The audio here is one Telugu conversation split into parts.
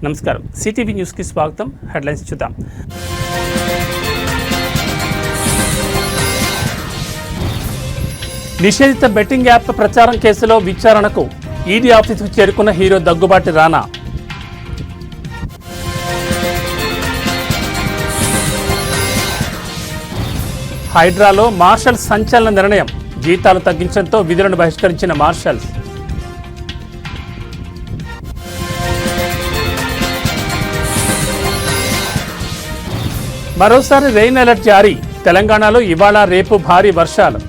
నమస్కారం, సిటీవీ న్యూస్కి స్వాగతం. హెడ్లైన్స్ చూద్దాం. నిషేధిత బెట్టింగ్ యాప్ ప్రచారం కేసులో విచారణకు ఈడీ ఆఫీసుకు చేరుకున్న హీరో దగ్గుబాటి రానా. హైడ్రాలో మార్షల్స్ సంచలన నిర్ణయం, జీతాలు తగ్గించడంతో విధులను బహిష్కరించిన మార్షల్స్. మరోసారి రెయిన్ అలర్ట్ జారీ, తెలంగాణలో ఇవాళ రేపు భారీ వర్షాలు.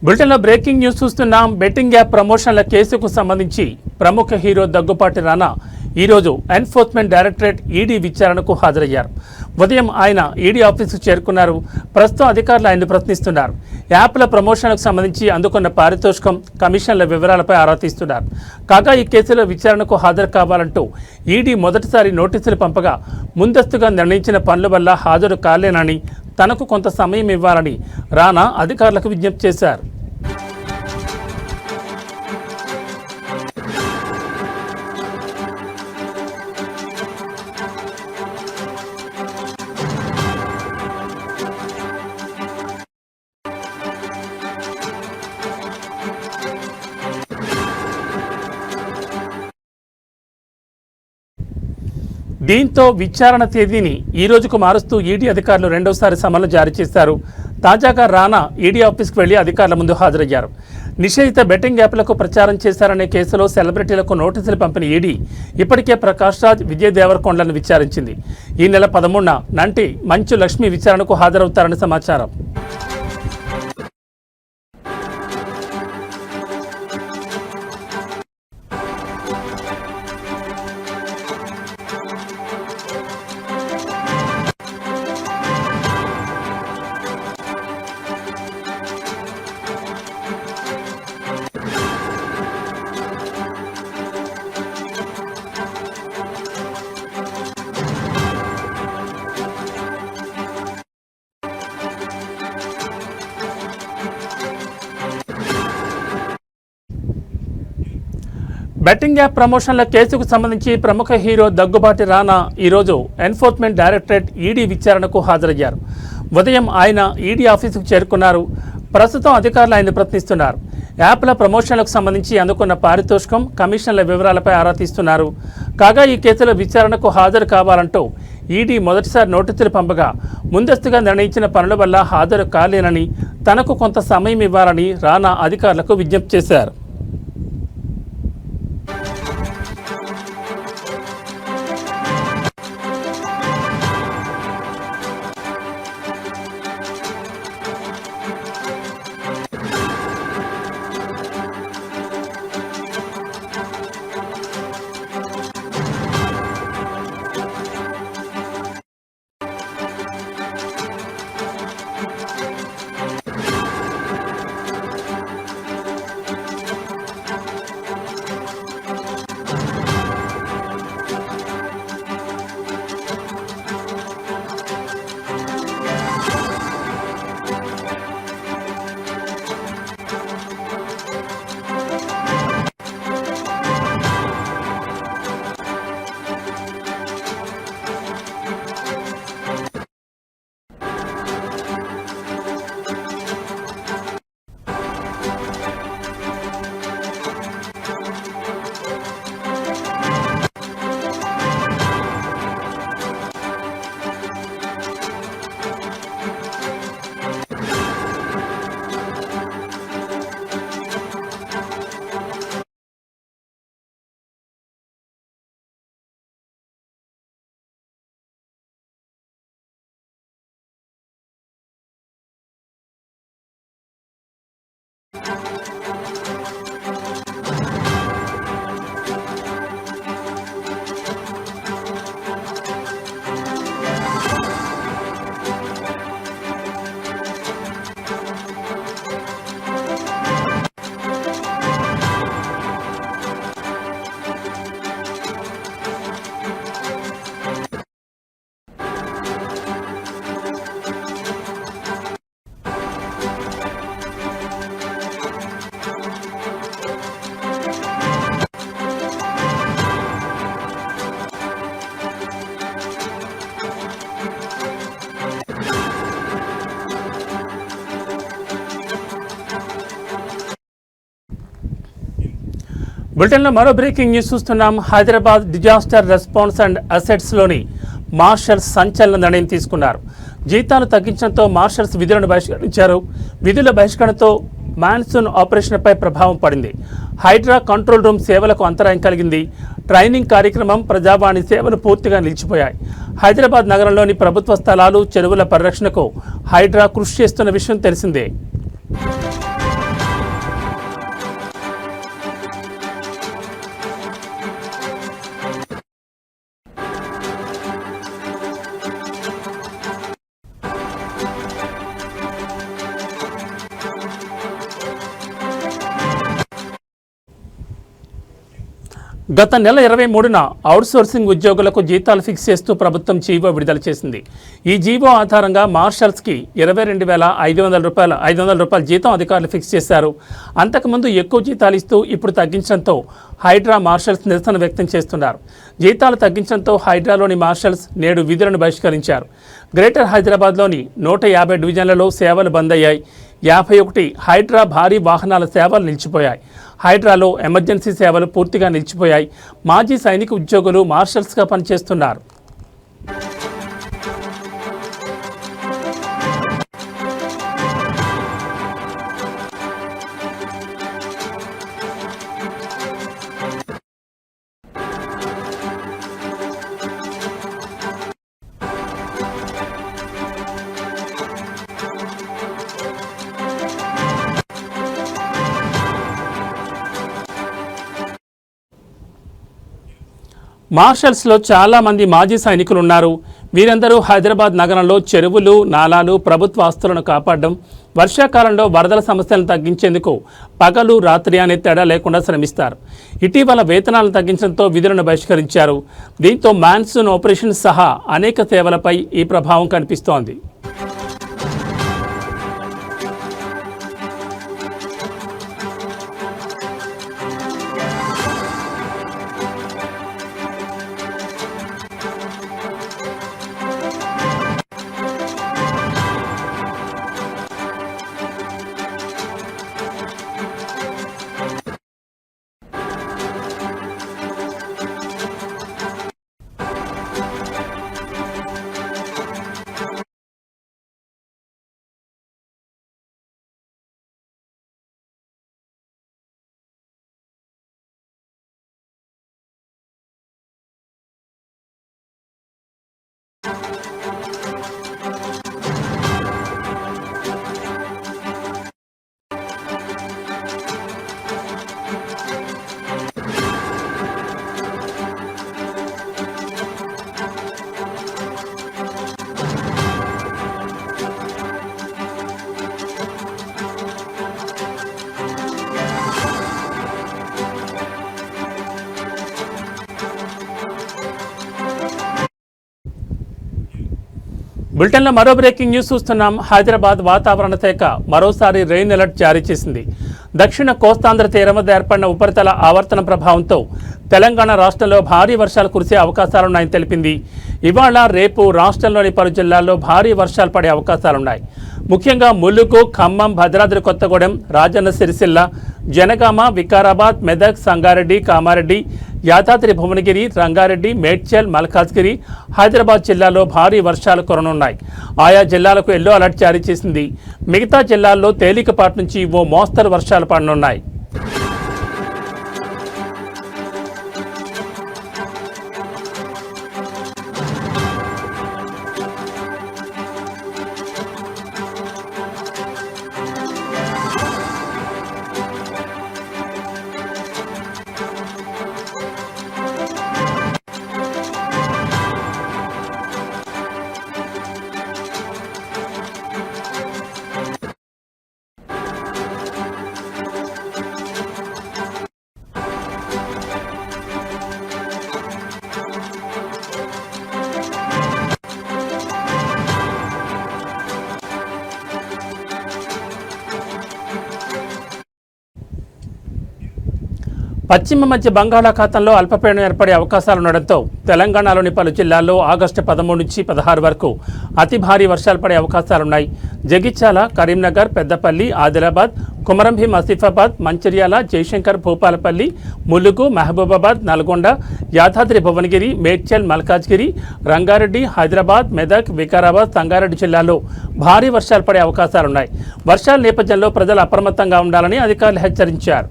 బులెటిన్లో బ్రేకింగ్ న్యూస్ చూస్తున్నాం. బెట్టింగ్ యాప్ ప్రమోషన్ల కేసుకు సంబంధించి ప్రముఖ హీరో దగ్గుపాటి రానా ఈరోజు ఎన్ఫోర్స్మెంట్ డైరెక్టరేట్ ఈడీ విచారణకు హాజరయ్యారు. ఉదయం ఆయన ఈడీ ఆఫీసుకు చేరుకున్నారు. ప్రస్తుతం అధికారులు ఆయన్ని ప్రశ్నిస్తున్నారు. యాప్ల ప్రమోషన్లకు సంబంధించి అందుకున్న పారితోషికం, కమిషన్ల వివరాలపై ఆరా తీస్తున్నారు. కాగా ఈ కేసులో విచారణకు హాజరు కావాలంటూ ఈడీ మొదటిసారి నోటీసులు పంపగా ముందస్తుగా నిర్ణయించిన పనుల వల్ల హాజరు కాలేనని, తనకు కొంత సమయం ఇవ్వాలని రానా అధికారులకు విజ్ఞప్తి చేశారు. దీంతో విచారణ తేదీని ఈ రోజుకు మారుస్తూ ఈడీ అధికారులు రెండోసారి సమన్లు జారీ చేశారు. తాజాగా రానా ఈడీ ఆఫీస్కు వెళ్లి అధికారుల ముందు హాజరయ్యారు. నిషేధిత బెట్టింగ్ యాప్లకు ప్రచారం చేశారనే కేసులో సెలబ్రిటీలకు నోటీసులు పంపిన ఈడీ ఇప్పటికే ప్రకాష్ రాజ్, విజయ్ దేవరకొండలను విచారించింది. ఈ నెల 13న నంటి మంచు లక్ష్మి విచారణకు హాజరవుతారని సమాచారం. బెట్టింగ్ యాప్ ప్రమోషన్ల కేసుకు సంబంధించి ప్రముఖ హీరో దగ్గుబాటి రానా ఈరోజు ఎన్ఫోర్స్మెంట్ డైరెక్టరేట్ ఈడీ విచారణకు హాజరయ్యారు. ఉదయం ఆయన ఈడీ ఆఫీసుకు చేరుకున్నారు. ప్రస్తుతం అధికారులు ఆయన ప్రశ్నిస్తున్నారు. యాప్ల ప్రమోషన్లకు సంబంధించి అందుకున్న పారితోషికం, కమిషన్ల వివరాలపై ఆరా తీస్తున్నారు. కాగా ఈ కేసులో విచారణకు హాజరు కావాలంటూ ఈడీ మొదటిసారి నోటీసులు పంపగా ముందస్తుగా నిర్ణయించిన పనుల వల్ల హాజరు కాలేనని, తనకు కొంత సమయం ఇవ్వాలని రానా అధికారులకు విజ్ఞప్తి చేశారు. బులెటిన్లో మరో బ్రేకింగ్ న్యూస్ చూస్తున్నాం. హైదరాబాద్ డిజాస్టర్ రెస్పాన్స్ అండ్ అసెట్స్లోని మార్షల్స్ సంచలన నిర్ణయం తీసుకున్నారు. జీతాలు తగ్గించడంతో మార్షల్స్ విధులను బహిష్కరించారు. విధుల బహిష్కరణతో మాన్సూన్ ఆపరేషన్పై ప్రభావం పడింది. హైడ్రా కంట్రోల్ రూమ్ సేవలకు అంతరాయం కలిగింది. ట్రైనింగ్ కార్యక్రమం, ప్రజావాణి సేవలు పూర్తిగా నిలిచిపోయాయి. హైదరాబాద్ నగరంలోని ప్రభుత్వ స్థలాలు, చెరువుల పరిరక్షణకు హైడ్రా కృషి చేస్తున్న విషయం తెలిసిందే. గత నెల 23న అవుట్సోర్సింగ్ ఉద్యోగులకు జీతాలు ఫిక్స్ చేస్తూ ప్రభుత్వం జీవో విడుదల చేసింది. ఈ జీవో ఆధారంగా మార్షల్స్కి 22,500 రూపాయల జీతం అధికారులు ఫిక్స్ చేశారు. అంతకుముందు ఎక్కువ జీతాలు ఇస్తూ ఇప్పుడు తగ్గించడంతో హైడ్రా మార్షల్స్ నిరసన వ్యక్తం చేస్తున్నారు. జీతాలు తగ్గించడంతో హైడ్రాలోని మార్షల్స్ నేడు విధులను బహిష్కరించారు. గ్రేటర్ హైదరాబాద్లోని 150 డివిజన్లలో సేవలు బంద్ అయ్యాయి. 51 హైడ్రా భారీ వాహనాల సేవలు నిలిచిపోయాయి. హైడ్రాలో ఎమర్జెన్సీ సేవలు పూర్తిగా నిలిచిపోయాయి. మాజీ సైనిక ఉద్యోగులు మార్షల్స్గా పనిచేస్తున్నారు. మార్షల్స్లో చాలామంది మాజీ సైనికులు ఉన్నారు. వీరందరూ హైదరాబాద్ నగరంలో చెరువులు, నాలాలు, ప్రభుత్వ ఆస్తులను కాపాడడం, వర్షాకాలంలో వరదల సమస్యలను తగ్గించేందుకు పగలు రాత్రి అనే తేడా లేకుండా శ్రమిస్తారు. ఇటీవల వేతనాలను తగ్గించడంతో విధులను బహిష్కరించారు. దీంతో మాన్సూన్ ఆపరేషన్ సహా అనేక సేవలపై ఈ ప్రభావం కనిపిస్తోంది. బులెటిన్లో మరో బ్రేకింగ్ న్యూస్ చూస్తున్నాం. హైదరాబాద్ వాతావరణ శాఖ మరోసారి రెయిన్ అలర్ట్ జారీ చేసింది. దక్షిణ కోస్తాంధ్ర తీరం వద్ద ఏర్పడిన ఉపరితల ఆవర్తన ప్రభావంతో తెలంగాణ రాష్ట్రంలో భారీ వర్షాలు కురిసే అవకాశాలున్నాయని తెలిపింది. ఇవాళ రేపు రాష్ట్రంలోని పలు జిల్లాల్లో భారీ వర్షాలు పడే అవకాశాలున్నాయి. ముఖ్యంగా ములుగు, ఖమ్మం, భద్రాద్రి కొత్తగూడెం, రాజన్న సిరిసిల్ల, జనగామ, వికారాబాద్, మెదక్, సంగారెడ్డి, కామారెడ్డి, యాదాద్రి భువనగిరి, రంగారెడ్డి, మేడ్చల్, మల్కాజ్గిరి, హైదరాబాద్ జిల్లాలో భారీ వర్షాలు కురనున్నాయి. ఆయా జిల్లాలకు ఎల్లో అలర్ట్ జారీ చేసింది. మిగతా జిల్లాల్లో తేలికపాటి నుంచి ఓ మోస్తరు వర్షాలు పడనున్నాయి. పశ్చిమ మధ్య బంగాళాఖాతంలో అల్పపీడనం ఏర్పడే అవకాశాలుండడంతో తెలంగాణలోని పలు జిల్లాల్లో ఆగస్టు 13 నుంచి 16 వరకు అతి భారీ వర్షాలు పడే అవకాశాలున్నాయి. జగిత్యాల, కరీంనగర్, పెద్దపల్లి, ఆదిలాబాద్, కుమరంభీం, ఆసిఫాబాద్, మంచిర్యాల, జయశంకర్, భూపాలపల్లి, ములుగు, మహబూబాబాద్, నల్గొండ, యాదాద్రి భువనగిరి, మేడ్చల్, మల్కాజ్గిరి, రంగారెడ్డి, హైదరాబాద్, మెదక్, వికారాబాద్, సంగారెడ్డి జిల్లాల్లో భారీ వర్షాలు పడే అవకాశాలున్నాయి. వర్షాల నేపథ్యంలో ప్రజలు అప్రమత్తంగా ఉండాలని అధికారులు హెచ్చరించారు.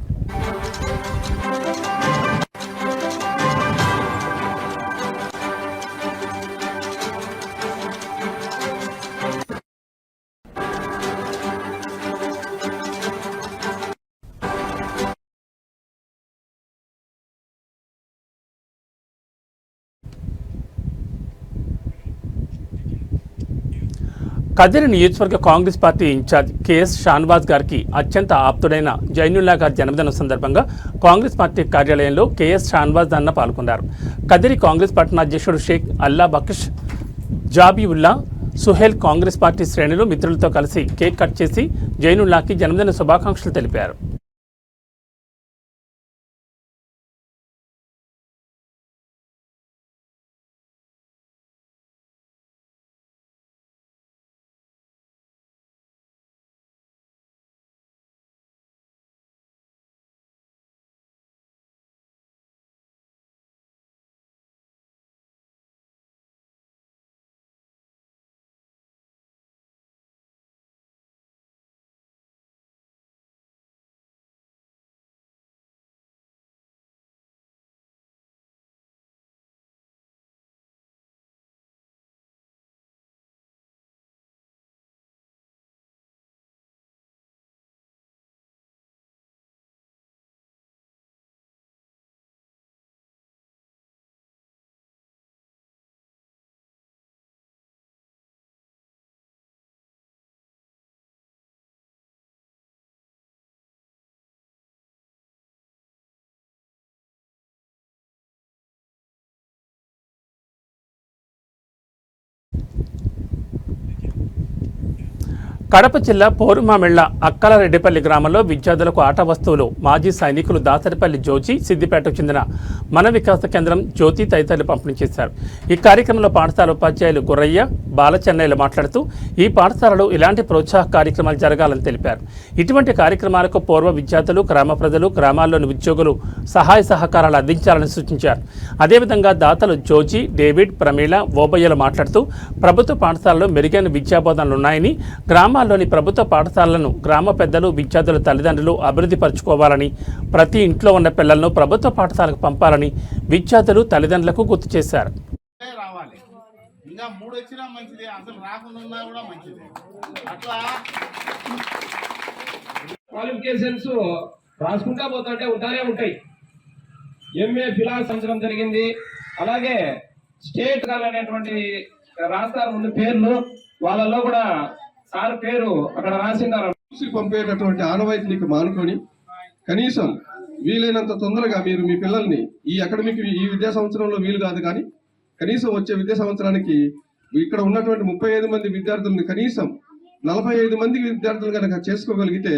కదిరి నియోజకవర్గ Congress party in-charge KS Shahnawaz గారికి అత్యంత ఆప్తుడైన జైనుల్లా గారి జన్మదినం సందర్భంగా కాంగ్రెస్ పార్టీ కార్యాలయంలో కేఎస్ షాన్వాజ్ అన్న పాల్గొన్నారు. కదిరి కాంగ్రెస్ పట్టణ అధ్యక్షుడు షేక్ అల్లా బక్ష్ జాబీవుల్లా సుహేల్ కాంగ్రెస్ పార్టీ శ్రేణులు మిత్రులతో కలిసి కేక్ కట్ చేసి జైనుల్లాకి జన్మదిన శుభాకాంక్షలు తెలిపారు. కడప జిల్లా పోరుమామిళ్ల అక్కలరెడ్డిపల్లి గ్రామంలో విద్యార్థులకు ఆట వస్తువులు మాజీ సైనికులు దాసరిపల్లి జోజి, సిద్దిపేటకు చెందిన మన వికాస కేంద్రం జ్యోతి తదితరులు పంపిణీ చేశారు. ఈ కార్యక్రమంలో పాఠశాల ఉపాధ్యాయులు గుర్రయ్య, బాలచెన్నయ్యలు మాట్లాడుతూ ఈ పాఠశాలలో ఇలాంటి ప్రోత్సాహ కార్యక్రమాలు జరగాలని తెలిపారు. ఇటువంటి కార్యక్రమాలకు పూర్వ విద్యార్థులు, గ్రామ ప్రజలు, గ్రామాల్లోని ఉద్యోగులు సహాయ సహకారాలు అందించాలని సూచించారు. అదేవిధంగా దాతలు జోజి, డేవిడ్, ప్రమీళ, ఓబయ్యలు మాట్లాడుతూ ప్రభుత్వ పాఠశాలలో మెరుగైన విద్యాబోధనలు ఉన్నాయని, గ్రామాల్లోని ప్రభుత్వ పాఠశాలలను గ్రామ పెద్దలు, విద్యార్థుల తల్లిదండ్రులు అభివృద్ధి పరచుకోవాలని, ప్రతి ఇంట్లో ఉన్న పిల్లలను ప్రభుత్వ పాఠశాలకు పంపాలని విద్యార్థులు తల్లిదండ్రులకు గుర్తు చేశారు. ఇంకా 3 వచ్చినా మంచిది, అసలు రాకుండా కూడా మంచిది. అట్లా క్వాలిఫికేషన్స్ రాసుకుంటా పోతుంటే ఉంటాయి. ఎంఏ ఫిలాసఫీ సంవత్సరం జరిగింది. అలాగే స్టేట్ అనేటువంటి రాస్తారు ముందు పేర్లు, వాళ్ళలో కూడా సార్ పేరు అక్కడ రాసిందారు. పంపేటటువంటి ఆనవాయితీకి మానుకొని కనీసం వీలైనంత తొందరగా మీరు మీ పిల్లల్ని ఈ అకాడమిక్ ఈ విద్యా సంవత్సరంలో వీలు కాదు కానీ కనీసం వచ్చే విద్యా సంవత్సరానికి ఇక్కడ ఉన్నటువంటి 35 మంది విద్యార్థులను కనీసం 45 మంది విద్యార్థులు కనుక చేసుకోగలిగితే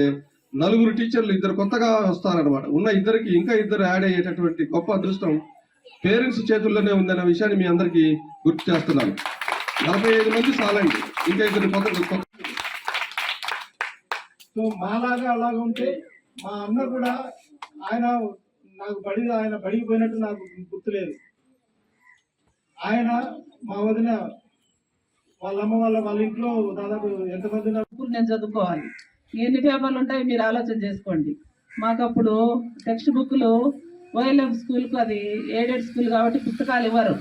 4 టీచర్లు 2 కొత్తగా వస్తారనమాట. ఉన్న 2కి ఇంకా 2 యాడ్ అయ్యేటటువంటి గొప్ప అదృష్టం పేరెంట్స్ చేతుల్లోనే ఉందన్న విషయాన్ని మీ అందరికీ గుర్తు చేస్తున్నాను. 45 మంది చాలండి, ఇంకా 2 కొత్త. సో మాలాగా అలాగా ఉంటే మా అన్న కూడా ఆయన బడికి పోయినట్టు నాకు గుర్తులేదు. ఆయన మా వదిన వాళ్ళ అమ్మ వాళ్ళ ఇంట్లో దాదాపు ఎంతమంది నేను చదువుకోవాలి, ఎన్ని పేపర్లు ఉంటాయి మీరు ఆలోచన చేసుకోండి. మాకు అప్పుడు టెక్స్ట్ బుక్లు ఓఎల్ఎఫ్ స్కూల్కు, అది ఎయిడెడ్ స్కూల్ కాబట్టి పుస్తకాలు ఇవ్వరు.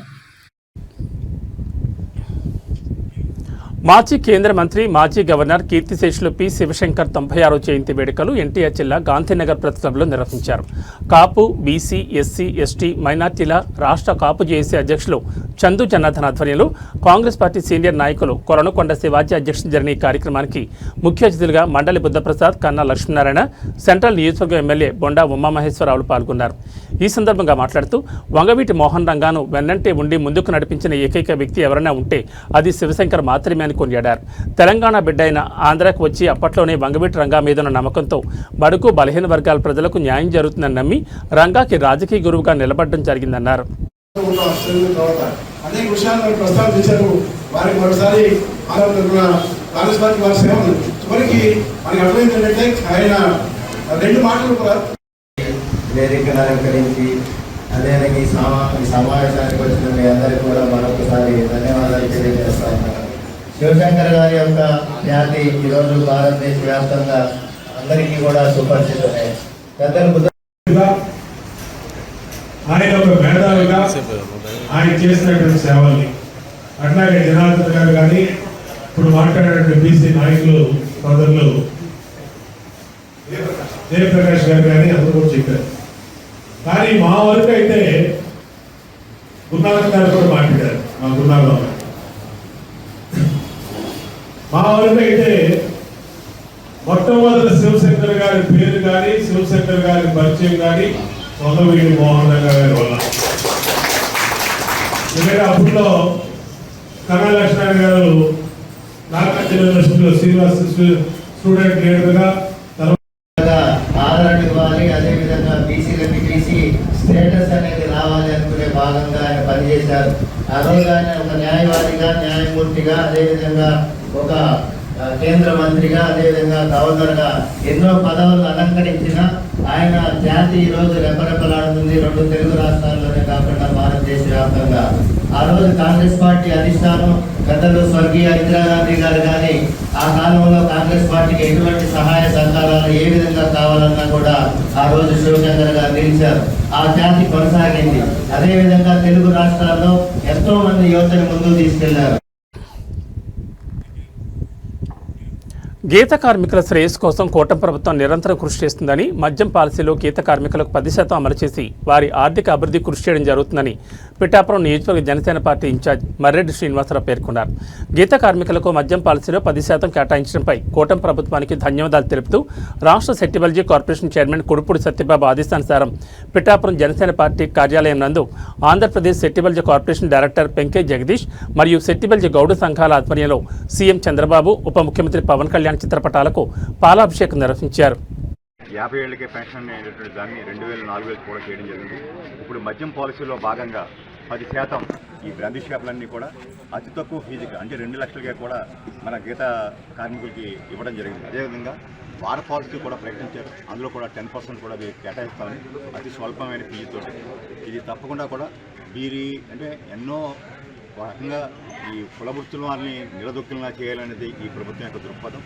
మాజీ కేంద్ర మంత్రి, మాజీ గవర్నర్ కీర్తిశేషులు పి శివశంకర్ 96వ జయంతి వేడుకలు ఎన్టీఆర్ జిల్లా గాంధీనగర్ ప్రతిసభలో నిర్వహించారు. కాపు, బీసీ, ఎస్సీ, ఎస్టీ, మైనార్టీల రాష్ట్ర కాపు జేఏసీ అధ్యక్షులు చందు జనార్దన్ ఆధ్వర్యంలో కాంగ్రెస్ పార్టీ సీనియర్ నాయకులు కొరణకొండ శివాజీ అధ్యక్షతన జరిగిన ఈ కార్యక్రమానికి ముఖ్య అతిథులుగా మండలి బుద్ధప్రసాద్, కన్నా లక్ష్మీనారాయణ, సెంట్రల్ నియోజకవర్గ ఎమ్మెల్యే బొండా ఉమామహేశ్వరరావులు పాల్గొన్నారు. ఈ సందర్భంగా మాట్లాడుతూ వంగవీటి మోహన్ రంగాను వెన్నంటే ఉండి ముందుకు నడిపించిన ఏకైక వ్యక్తి ఎవరైనా ఉంటే అది శివశంకర్ మాత్రమే విజయాన్ని కొనియాడారు. తెలంగాణ బిడ్డ అయిన ఆంధ్రాకు వచ్చి అప్పట్లోనే వంగవీటి రంగా మీదున్న నమ్మకంతో బడుగు బలహీన వర్గాల ప్రజలకు న్యాయం జరుగుతుందని నమ్మి రంగాకి రాజకీయ గురువుగా నిలబడడం జరిగిందన్నారు. అనేక విషయాలను ప్రస్తావించారు. వారికి మరోసారి కాంగ్రెస్ పార్టీ వారి సేవలు చివరికి మనకి అర్థమైంది ఏంటంటే ఆయన 2 మాటలు కూడా వేదికను అలంకరించి అదేవిధంగా ఈ సమావేశానికి వచ్చిన మీ అందరికీ కూడా మరొకసారి ధన్యవాదాలు తెలియజేస్తా ఉన్నాను. శివశంకర్ గారి యొక్క ఖ్యాతి ఈరోజు భారతదేశ వ్యాప్తంగా అందరికీ కూడా సుపరిచితమే. పెద్దలు ఆయన ఒక మేధావిగా ఆయన చేసినటువంటి సేవల్ని అట్లాగే జనార్దన్ గారు కానీ ఇప్పుడు మాట్లాడినటువంటి బీసీ నాయకులు సోదరులు జయప్రకాష్ గారు కానీ అందరూ కూడా చెప్పారు. కానీ మా వరకు అయితే గున్నాథం గారు కూడా మాట్లాడారు. మా గున్నాథం మా వరకు అయితే మొట్టమొదటి శివశంకర్ గారి పేరు కానీ శివశంకర్ గారి పరిచయం కానీ వంగవీటి మోహన్ రంగా గారి వల్ల. ఎందుకంటే అప్పట్లో కన్నా లక్ష్మణ్ గారు నాగార్జున యూనివర్సిటీలో శ్రీనివాస స్టూడెంట్ లీడర్గా ఆదరణ ఇవ్వాలి, అదేవిధంగా బీసీలకి బీసీ స్టేటస్ అనేది రావాలి అనుకునే భాగంగా ఆయన పనిచేశారు. ఆ రోజు ఆయన ఒక న్యాయవాదిగా, న్యాయమూర్తిగా, అదేవిధంగా ఒక కేంద్ర మంత్రిగా, అదేవిధంగా గవర్నర్గా ఎన్నో పదవులు అలంకరించిన ఆయన జాతి ఈరోజు రెపరెపలాడుతుంది. 2 తెలుగు రాష్ట్రాల్లోనే కాకుండా భారతదేశ వ్యాప్తంగా. ఆ రోజు కాంగ్రెస్ పార్టీ అధిష్టానం పెద్దలు స్వర్గీయ ఇందిరాగాంధీ గారు కానీ ఆ కాలంలో కాంగ్రెస్ పార్టీకి ఎటువంటి సహాయ సహకారాలు ఏ విధంగా కావాలన్నా కూడా ఆ రోజు శివశంకర్ గారు నిలిచారు. ఆ జాతి కొనసాగింది. అదేవిధంగా తెలుగు రాష్ట్రాల్లో ఎంతో మంది యువతని ముందుకు తీసుకెళ్లారు. గీత కార్మికుల శ్రేయస్సు కోసం కూటమి ప్రభుత్వం నిరంతరం కృషి చేస్తుందని, మద్యం పాలసీలో గీత కార్మికులకు 10% అమలు చేసి వారి ఆర్థిక అభివృద్ధి కృషి చేయడం జరుగుతుందని పిఠాపురం నియోజకవర్గ జనసేన పార్టీ ఇన్ఛార్జ్ మర్రెడ్డి శ్రీనివాసరావు పేర్కొన్నారు. గీత కార్మికులకు మద్యం పాలసీలో 10% కేటాయించడంపై కూటమి ప్రభుత్వానికి ధన్యవాదాలు తెలుపుతూ రాష్ట్ర సెట్టిబల్జీ కార్పొరేషన్ చైర్మన్ కుడుపూడి సత్యబాబు ఆదేశానుసారం పిఠాపురం జనసేన పార్టీ కార్యాలయం నందు ఆంధ్రప్రదేశ్ సెట్టిబల్జీ కార్పొరేషన్ డైరెక్టర్ పెంకే జగదీష్ మరియు సెట్టిబల్జీ గౌడ సంఘాల ఆధ్వర్యంలో సీఎం చంద్రబాబు, ఉప ముఖ్యమంత్రి పవన్ కళ్యాణ్ చిత్రపటాలకు పాలాభిషేకం నిర్వహించారు. 50 ఏళ్లకే పెన్షన్ అనేటువంటి దాన్ని 2000-4000 కూడా చేయడం జరిగింది. ఇప్పుడు మద్యం పాలసీలో భాగంగా 10% ఈ బ్రాందీ షాపులన్నీ కూడా అతి తక్కువ ఫీజుగా అంటే 2 లక్షలుగా కూడా మన గీత కార్మికులకి ఇవ్వడం జరిగింది. అదేవిధంగా వార పాలసీ కూడా ప్రకటించారు. అందులో కూడా 10% కూడా కేటాయిస్తామని అతి స్వల్పమైన ఫీజుతో. ఇది తప్పకుండా కూడా వీరి అంటే ఎన్నో రకంగా ఈ కులవృత్తుల వారిని నిలదొక్కులా చేయాలనేది ఈ ప్రభుత్వం యొక్క దృక్పథం.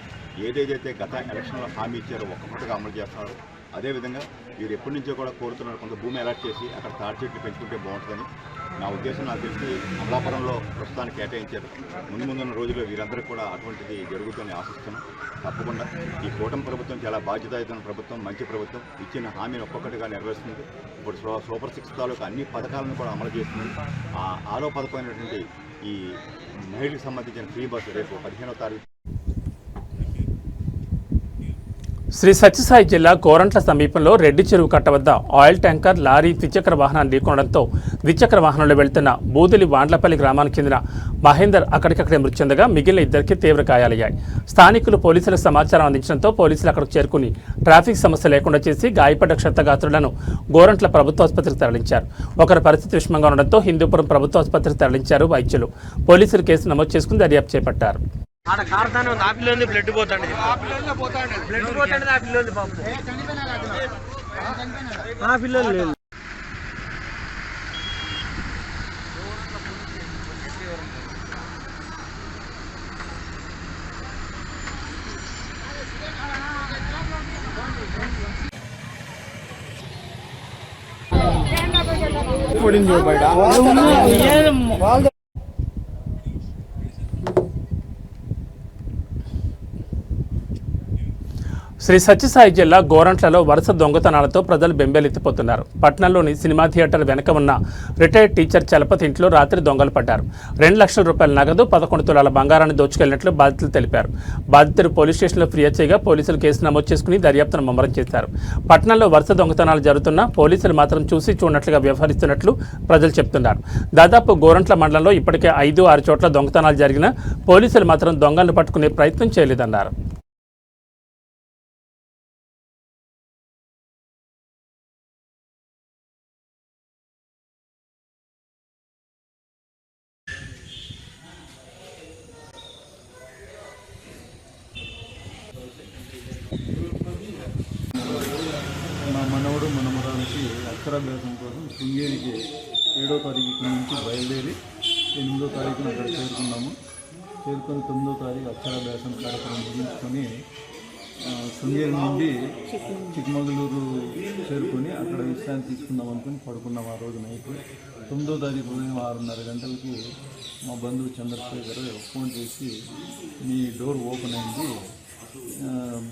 ఏదైతే గత ఎలక్షన్లో హామీ ఇచ్చారో ఒక్కొక్కటిగా అమలు చేస్తున్నారు. అదేవిధంగా వీరు ఎప్పటి నుంచో కూడా కోరుతున్నారు కొంత భూమి అలాట్ చేసి అక్కడ తాడి చెట్లు పెంచుకుంటే బాగుంటుందని. నా ఉద్దేశం నాకు తెలిసి అమలాపురంలో ప్రస్తుతానికి కేటాయించారు. ముందున్న రోజుల్లో వీరందరికీ కూడా అటువంటిది జరుగుతుందని ఆశిస్తున్నాం. తప్పకుండా ఈ కూటమి ప్రభుత్వం చాలా బాధ్యతాయుతమైన ప్రభుత్వం, మంచి ప్రభుత్వం. ఇచ్చిన హామీని ఒక్కొక్కటిగా నెరవేరుస్తుంది. ఇప్పుడు సూపర్ 6 తాలూకు అన్ని పథకాలను కూడా అమలు చేస్తుంది. ఆరో పథకమైనటువంటి ఈ మహిళలకు సంబంధించిన ఫ్రీ బస్సు రేపు 15వ తారీఖు శ్రీ సత్యసాయి జిల్లా కోరంట్ల సమీపంలో రెడ్డి చెరువు కట్ట వద్ద ఆయిల్ ట్యాంకర్, లారీ, ద్విచక్ర వాహనాన్ని ఢీకొనడంతో ద్విచక్ర వాహనంలో వెళ్తున్న బూదిలి వాండ్లపల్లి గ్రామానికి చెందిన మహేందర్ అక్కడికక్కడే మృతి చెందగా మిగిలిన 2 తీవ్ర గాయాలయ్యాయి. స్థానికులు పోలీసులకు సమాచారం అందించడంతో పోలీసులు అక్కడికి చేరుకుని ట్రాఫిక్ సమస్య లేకుండా చేసి గాయపడ్డ క్షతగాత్రులను గోరంట్ల ప్రభుత్వ ఆసుపత్రికి తరలించారు. ఒకరి పరిస్థితి విషమంగా ఉండడంతో హిందూపురం ప్రభుత్వ ఆసుపత్రికి తరలించారు వైద్యులు. పోలీసులు కేసు నమోదు చేసుకుని దర్యాప్తు చేపట్టారు. ఆడ కార్తాను ఆ పిల్లోని బ్లడ్ పోతాండి బ్లడ్ పోతాండి ఆ పిల్లోని పాపం ఆ పిల్లోని లేదు. శ్రీ సత్యసాయి జిల్లా గోరంట్లలో వరుస దొంగతనాలతో ప్రజలు బెంబేలెత్తిపోతున్నారు. పట్టణంలోని సినిమా థియేటర్ వెనక ఉన్న రిటైర్డ్ టీచర్ చలపతి ఇంట్లో రాత్రి దొంగలు పడ్డారు. 2 లక్షల రూపాయల నగదు, 11 తులాల బంగారాన్ని దోచుకెళ్లినట్లు బాధితులు తెలిపారు. బాధితులు పోలీస్ స్టేషన్లో ఫిర్యాదు చేయగా పోలీసులు కేసు నమోదు చేసుకుని దర్యాప్తును ముమ్మరం చేశారు. పట్టణంలో వరుస దొంగతనాలు జరుగుతున్నా పోలీసులు మాత్రం చూసి చూడనట్లుగా వ్యవహరిస్తున్నట్లు ప్రజలు చెబుతున్నారు. దాదాపు గోరంట్ల మండలంలో ఇప్పటికే 5-6 చోట్ల దొంగతనాలు జరిగినా పోలీసులు మాత్రం దొంగలను పట్టుకునే ప్రయత్నం చేయలేదన్నారు. మా మనవడు మనమరానికి అక్షరాభ్యాసం కోసం శృంగేరికి 7వ తారీఖు నుంచి బయలుదేరి 8వ తారీఖున అక్కడ చేరుకున్నాము. చేరుకొని 9వ తారీఖు అక్షరాభ్యాసం కార్యక్రమం ముగించుకొని శృంగేరి నుండి చిక్కమగళూరు చేరుకొని అక్కడ విశ్రాంతి తీసుకుందాం అనుకుని పడుకున్నాం. ఆ రోజు నైట్ 9వ తారీఖు ఉదయం 6:30 గంటలకి మా బంధువు చంద్రశేఖర్ ఫోన్ చేసి మీ డోర్ ఓపెన్ అయింది,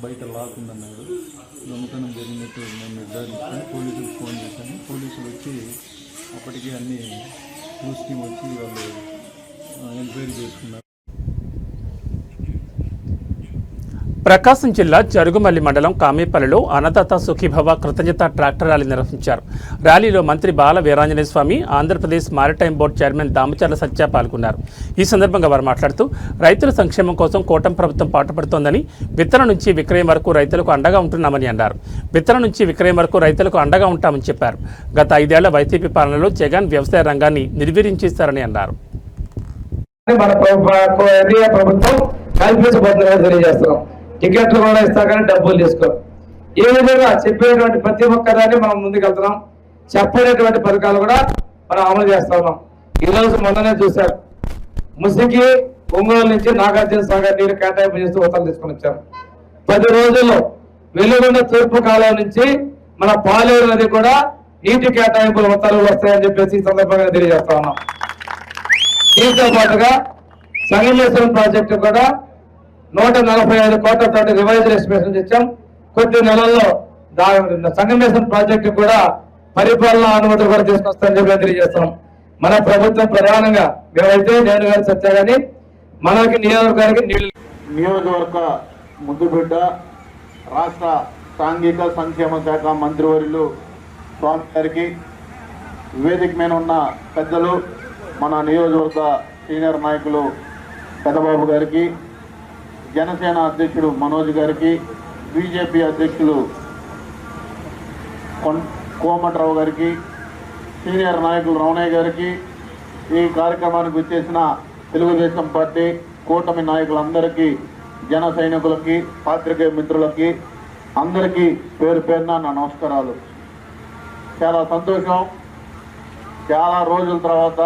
బయట లాక్ ఉందన్నాడు. దొంగతనం జరిగినట్టు నేను నిర్ధారించుకొని పోలీసులకు ఫోన్ చేశాను. పోలీసులు వచ్చి అప్పటికే అన్ని న్యూస్ టీమ్ వచ్చి వాళ్ళు ఎంక్వైరీ చేసుకున్నారు. ప్రకాశం జిల్లా జరుగుమల్లి మండలం కామేపల్లిలో అన్నదాత సుఖీభవ కృతజ్ఞత ట్రాక్టర్ ర్యాలీ నిర్వహించారు. ర్యాలీలో మంత్రి Bala Veeranjaneya Swamy, Andhra Pradesh maritime board chairman Damacharla Satya పాల్గొన్నారు. ఈ సందర్భంగా వారు మాట్లాడుతూ రైతుల సంక్షేమం కోసం కూటమి ప్రభుత్వం పాటుపడుతోందని, విత్తనం నుంచి విక్రయం వరకు రైతులకు అండగా ఉంటున్నామని అన్నారు. విత్తనం నుంచి విక్రయం వరకు రైతులకు అండగా ఉంటామని చెప్పారు. గత 5 ఏళ్ల వైసీపీ పాలనలో జగన్ వ్యవసాయ రంగాన్ని నిర్వీర్యం చేశారని అన్నారు. ప్రభుత్వం కల్పించబోతుందని తెలియజేస్తున్నాం. టికెట్లు కూడా ఇస్తా కానీ డబ్బులు తీసుకో. ఏ విధంగా చెప్పేటువంటి ప్రతి ఒక్కదాన్ని మనం ముందుకెళ్తున్నాం. చెప్పేటువంటి పథకాలు కూడా మనం అమలు చేస్తా ఉన్నాం. ఈరోజు మొన్ననే చూశారు, ముసికి ఒంగోలు నుంచి నాగార్జున సాగర్ నీరు కేటాయింపు చేస్తూ ఉత్తర్వులు తీసుకొని వచ్చారు. 10 రోజుల్లో వెలుగొండ తూర్పు కాలం నుంచి మన పాలేరు నది కూడా నీటి కేటాయింపులు ఉత్తర్వులు వస్తాయని చెప్పేసి ఈ సందర్భంగా తెలియజేస్తా ఉన్నాం. దీంతో పాటుగా సంగమేశ్వరం ప్రాజెక్టు కూడా 145 కోట్లతో రివైజ్ ఎస్టిమేషన్ తెచ్చాం. కొద్ది నెలల్లో సంగమేశ్వరం ప్రాజెక్టు కూడా పరిపాలనా అనుమతులు కూడా తీసుకొస్తామని చెప్పి తెలియజేస్తాం. మన ప్రభుత్వం ప్రధానంగా మేమైతే నేను గారి సత్య గాని మనకి నియోజకవర్గానికి నియోజకవర్గ ముద్దుబిడ్డ రాష్ట్ర సాంఘిక సంక్షేమ శాఖ మంత్రివర్యులు స్వామి గారికి, వేదిక మీద ఉన్న పెద్దలు, మన నియోజకవర్గ సీనియర్ నాయకులు పెద్దబాబు గారికి, జనసేన అధ్యక్షుడు మనోజ్ గారికి, బీజేపీ అధ్యక్షులు కోమటిరావు గారికి, సీనియర్ నాయకులు రమణయ్య గారికి, ఈ కార్యక్రమానికి వచ్చేసిన తెలుగుదేశం పార్టీ కూటమి నాయకులందరికీ, జన సైనికులకి, పాత్రికేయ మిత్రులకి అందరికీ పేరు పేరున నా నమస్కారాలు. చాలా సంతోషం. చాలా రోజుల తర్వాత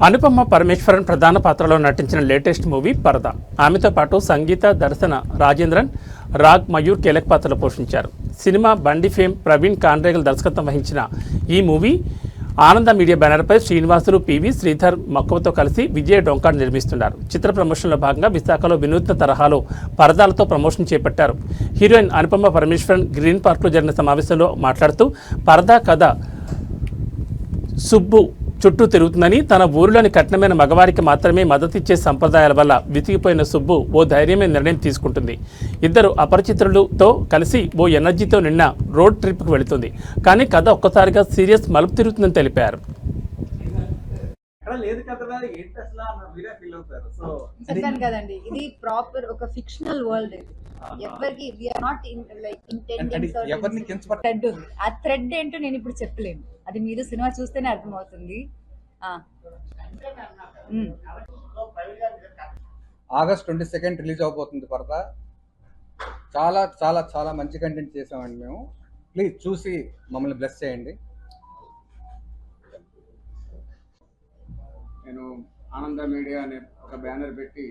అనుపమ పరమేశ్వరన్ ప్రధాన పాత్రలో నటించిన లేటెస్ట్ మూవీ పరదా. ఆమెతో పాటు సంగీత, దర్శన, రాజేంద్రన్, రాగ్, మయూర్ కీలక పాత్రలు పోషించారు. సినిమా బండి ఫేమ్ ప్రవీణ్ కాన్రేగల్ దర్శకత్వం వహించిన ఈ మూవీ ఆనంద మీడియా బ్యానర్పై శ్రీనివాసులు, పివి శ్రీధర్ మక్కువతో కలిసి విజయ్ డొంకాడ్ నిర్మిస్తున్నారు. చిత్ర ప్రమోషన్లో భాగంగా విశాఖలో వినూత్న తరహాలో పరదాలతో ప్రమోషన్ చేపట్టారు. హీరోయిన్ అనుపమ పరమేశ్వరన్ గ్రీన్ పార్క్లో జరిగిన సమావేశంలో మాట్లాడుతూ పరదా కథ సుబ్బు చుట్టూ తిరుగుతుందని, తన ఊరిలోని కఠినమైన మగవారికి మాత్రమే మద్దతిచ్చే సంప్రదాయాల వల్ల విసిగిపోయిన సుబ్బు ఓ ధైర్యమైన నిర్ణయం తీసుకుంటుంది. ఇద్దరు అపరిచితులతో కలిసి ఓ ఎనర్జీతో నిన్న రోడ్ ట్రిప్కి వెళుతుంది. కానీ కథ ఒక్కసారిగా సీరియస్ మలుపు తిరుగుతుందని తెలిపారు. చెప్పాను కదండి, ఇది ప్రాపర్ ఒక ఫిక్షనల్ వరల్డ్. ఎవరికి థ్రెడ్ ఉంది. ఆ థ్రెడ్ ఏంటో నేను ఇప్పుడు చెప్పలేను, అది మీరు సినిమా చూస్తేనే అర్థమవుతుంది. ఆగస్ట్ 22 రిలీజ్ అవబోతుంది పరదా. చాలా చాలా చాలా మంచి కంటెంట్ చేసామండి మేము. ప్లీజ్ చూసి మమ్మల్ని బ్లెస్ చేయండి. నేను ఆనంద మీడియా అనే ఒక బ్యానర్ పెట్టి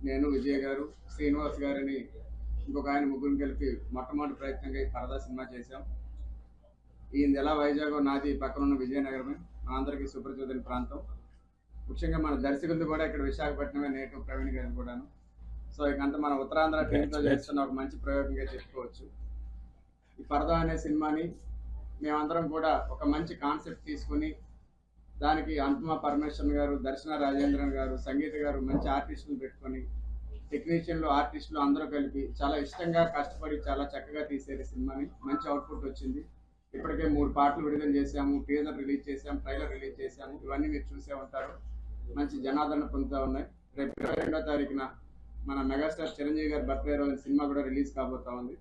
నేను, విజయ్ గారు, శ్రీనివాస్ గారిని ఇంకొక ఆయన ముగ్గురిని కలిపి మొట్టమొదటి ప్రయత్నంగా ఈ పరదా సినిమా చేశాం. ఈ నెల వైజాగ్ నాది పక్కన ఉన్న విజయనగరమే, మనందరికీ సుపరిచితమైన ప్రాంతం. ముఖ్యంగా మన దర్శకులు కూడా ఇక్కడ విశాఖపట్నమే, నేటివ్ ప్రవీణ్ గారిని కూడాను. సో ఇకంతా మన ఉత్తరాంధ్ర టీంతో చేస్తున్న ఒక మంచి ప్రయోగంగా చెప్పుకోవచ్చు. ఈ పరదా అనే సినిమాని మేమందరం కూడా ఒక మంచి కాన్సెప్ట్ తీసుకుని దానికి అనుపమ పరమేశ్వరన్ గారు, దర్శన రాజేంద్రన్ గారు, సంగీత గారు మంచి ఆర్టిస్టులు పెట్టుకొని టెక్నీషియన్లు, ఆర్టిస్టులు అందరూ కలిపి చాలా ఇష్టంగా కష్టపడి చాలా చక్కగా తీసేది సినిమాని. మంచి అవుట్పుట్ వచ్చింది. ఇప్పటికే 3 పాటలు విడుదల చేశాము, టీజర్ రిలీజ్ చేశాము, ట్రైలర్ రిలీజ్ చేశాము. ఇవన్నీ మీరు చూసే ఉంటారు. మంచి జనాదరణ పొందుతూ ఉన్నాయి. రేపు 22వ తారీఖున మన మెగాస్టార్ చిరంజీవి గారి బర్త్డే రోజు సినిమా కూడా రిలీజ్ కాబోతా ఉంది.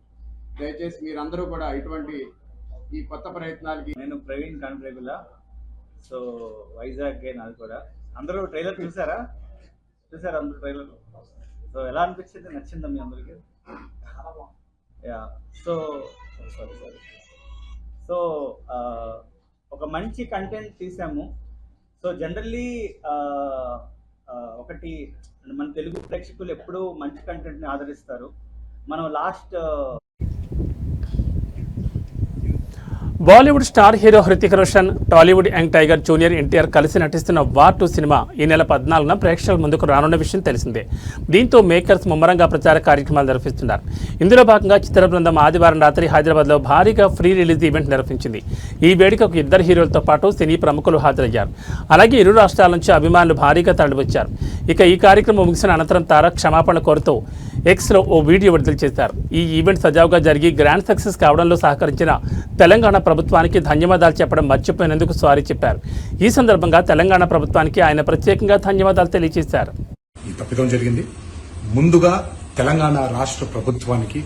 దయచేసి మీరందరూ కూడా ఇటువంటి ఈ కొత్త ప్రయత్నాలకి. నేను ప్రవీణ్ కాన్ఫ్రేగుల, సో వైజాగ్ నాది కూడా. అందరూ ట్రైలర్ చూసారా అందరూ ట్రైలర్? సో ఎలా అనిపించింది? నచ్చిందా మీ అందరికి? యా, సో సో ఒక మంచి కంటెంట్ తీసాము. సో జనరల్లీ ఒకటి మన తెలుగు ప్రేక్షకులు ఎప్పుడూ మంచి కంటెంట్ని ఆదరిస్తారు. మనం Bollywood star hero Hrithik Roshan, Tollywood young tiger junior NTR కలిసి నటిస్తున్న వార్ 2 సినిమా ఈ నెల 14న ప్రేక్షకుల ముందుకు రానున్న విషయం తెలిసిందే. దీంతో మేకర్స్ ముమ్మరంగా ప్రచార కార్యక్రమాలు నిర్వహిస్తున్నారు. ఇందులో భాగంగా చిత్ర బృందం ఆదివారం రాత్రి హైదరాబాద్లో భారీగా ఫ్రీ రిలీజ్ ఈవెంట్ నిర్వహించింది. ఈ వేడుకకు 2 హీరోలతో పాటు సినీ ప్రముఖులు హాజరయ్యారు. అలాగే ఇరు రాష్ట్రాల నుంచి అభిమానులు భారీగా తరలివచ్చారు. ఇక ఈ కార్యక్రమం ముగిసిన అనంతరం తారక్ క్షమాపణ కోరుతూ ఎక్స్లో ఓ వీడియో విడుదల చేశారు. ఈ ఈవెంట్ సజావుగా జరిగి గ్రాండ్ సక్సెస్ కావడంలో సహకరించిన తెలంగాణ ప్రభుత్వానికి ధన్యవాదాలు చెప్పడం మర్చిపోయినందుకు సారీ చెప్పారు. ఈ సందర్భంగా తెలంగాణ ప్రభుత్వానికి ఆయన ప్రత్యేకంగా ధన్యవాదాలు తెలియజేశారు. ఈ తప్పిదం జరిగింది. ముందుగా తెలంగాణ రాష్ట్ర ప్రభుత్వానికి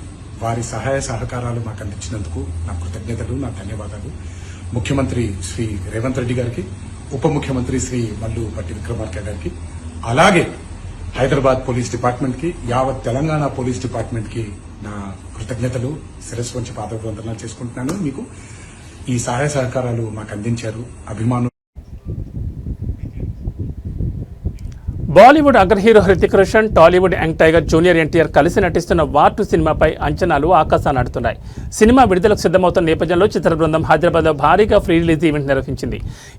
వారి సహాయ సహకారాలు మాకు అందించినందుకు నా కృతజ్ఞతలు, నా ధన్యవాదాలు. ముఖ్యమంత్రి శ్రీ రేవంత్ రెడ్డి గారికి, ఉప ముఖ్యమంత్రి శ్రీ మల్లు పట్టి విక్రమార్క గారికి, అలాగే హైదరాబాద్ పోలీస్ డిపార్ట్మెంట్ కి, యావత్ తెలంగాణ పోలీస్ డిపార్ట్మెంట్ కి నా కృతజ్ఞతలు శిరస్సు వంచి పాదవందనాలు చేసుకుంటున్నాను. మీకు ఈ సహాయ సహకారాలు మాకు అందించారు అభిమానులు. బాలీవుడ్ అగ్ర hero Hrithik Roshan, Tollywood young tiger junior NTR కలిసి నటిస్తున్న వార్ 2 సినిమాపై అంచనాలు ఆకాశాన్ని అడుతున్నాయి. సినిమా విడుదలకు సిద్ధమవుతున్న నేపథ్యంలో చిత్ర బృందం హైదరాబాద్లో భారీగా ఫ్రీ రిలీజ్ ఈవెంట్ నిర్వహించింది.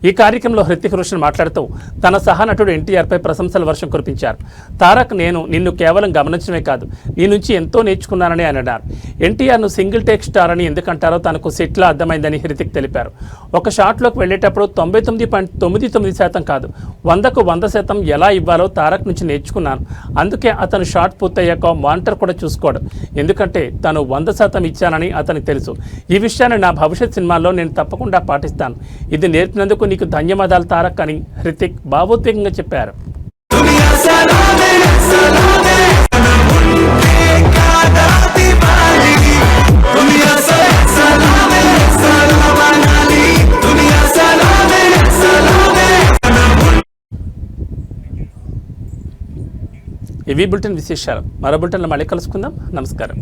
ఈ కార్యక్రమంలో హృతిక్ రోషన్ మాట్లాడుతూ తన సహనటుడు ఎన్టీఆర్పై ప్రశంసల వర్షం కురిపించారు. తారక్, నేను నిన్ను కేవలం గమనించడమే కాదు, నీ నుంచి ఎంతో నేర్చుకున్నానని ఆయన అన్నారు. ఎన్టీఆర్ను సింగిల్ టేక్ స్టార్ అని ఎందుకంటారో తనకు సెట్లా అర్థమైందని హృతిక్ తెలిపారు. ఒక షాట్లోకి వెళ్లేటప్పుడు 99.99% కాదు, 100కు 100% ఎలా ఇవ్వాలో తారక్ నుంచి నేర్చుకున్నాను. అందుకే అతను షాట్ పూర్తయ్యాక మానిటర్ కూడా చూసుకోడు, ఎందుకంటే తను 100% ఇచ్చానని అతనికి తెలుసు. ఈ విషయాన్ని నా భవిష్యత్ సినిమాల్లో నేను తప్పకుండా పాటిస్తాను. ఇది నేర్పినందుకు నీకు ధన్యవాదాలు తారక్ అని హృతిక్ భావోద్వేగంగా చెప్పారు. ఇవి బులెటిన్ విశేషాలు. మరో బులెటిన్లో మళ్ళీ కలుసుకుందాం. నమస్కారం.